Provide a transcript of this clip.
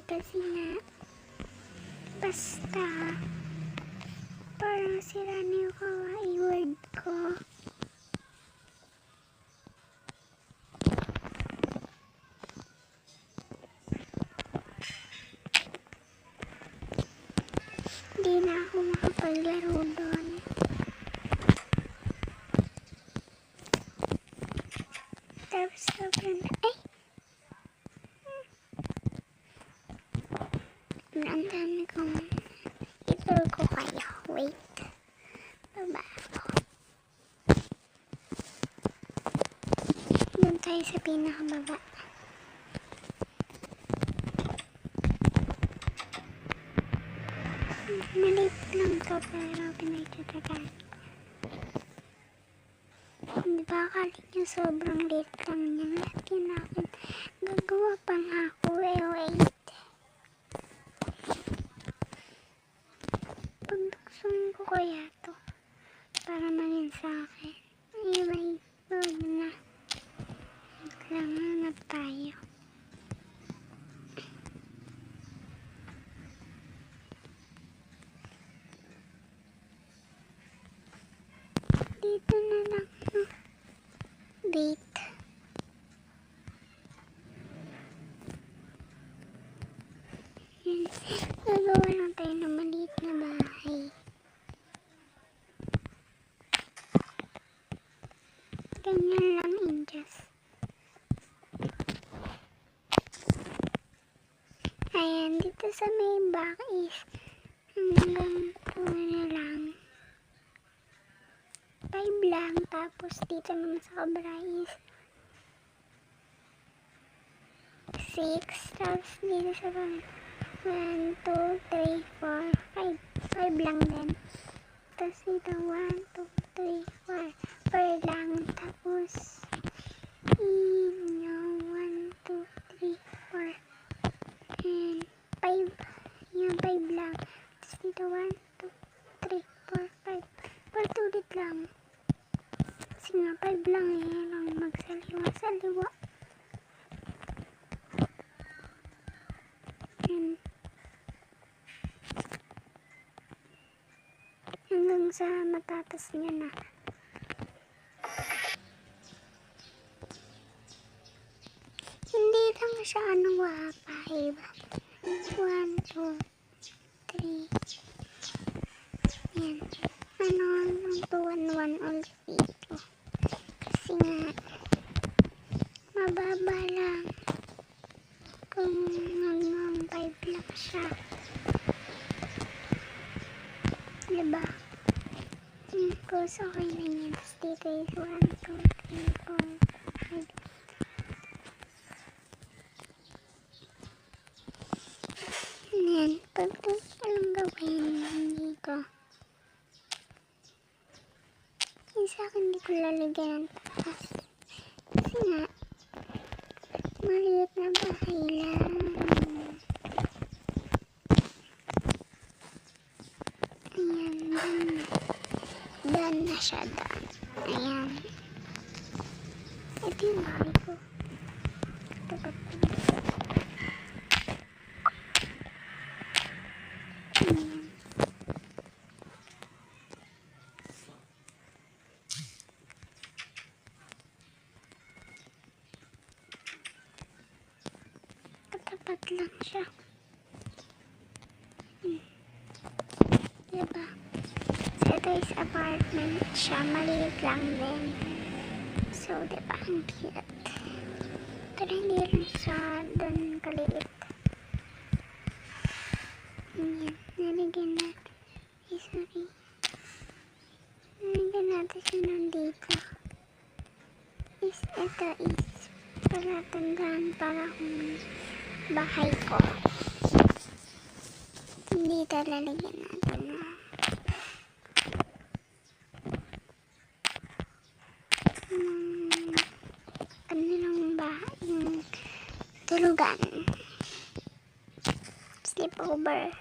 kasi nga basta parang sira na yung kawaii word ko. Hindi na ako makapaglaro doon. Tapos sobrang ang dami kong ito ko kayo. Wait. Baba ako. Doon tayo sa pinakababa. Maliit lang to pero pinagtatagaan. Diba akala niya sobrang liit lang niya. Lahat yun akin. Gagawa pa nga ako. Wait. Pagduksuin ko kaya to para maging sa akin. Anyway, huwag na. Maglanganap tayo. Dito na lang, no? Date. Yan. Gagawa lang tayo ng maliit na bahay. Ganyan lang, inches. Ayan, dito sa may back is hanggang 2 na lang. 5 lang. Tapos dito naman sa kabra is 6. Tapos dito sa kabra 1, 2, 3, 4, 5. 5 lang din. Tapos dito 1, 2, 3, 4. 4 lang. Tapos inyo 1, 2, 3, 4. And 5. Yan, 5 lang. Tapos dito 1, 2, 3, 4, 5. 4 ulit lang. Kasi nga 5 lang eh. Lang magsaliwa-saliwa. And hanggang sa matatas niya na. Hindi lang siya wapa, iba. 1, 2, 3. Yan. Lang 2, 1, 1 ulit dito. Kasi nga, mababa lang. Kung hanggang 5 lang siya. Diba? Tapos okay na yan. Tapos dito is 1, 2, 3, 4, 5. Yan. Pagdating ka lang gawin dito. Yung sa akin hindi ko lalagyan ng taas. Kasi nga, maliit na bahay lang. Ayan, done na siya, done. Ayan. Ito yung bahay ko. Tapat ko. Ayan. Tapat lang siya. Diba? So, ito is apartment siya. Maliit lang din. So, diba? Ang cute. Pero hindi rin siya doon kaliit. Ayan. Nalagyan natin. Ay, sorry. Nalagyan natin siya nandito. Ito is para tandaan para kung bahay ko. Dito lalagyan natin na kanilang bahay, yung tulugan, sleepover.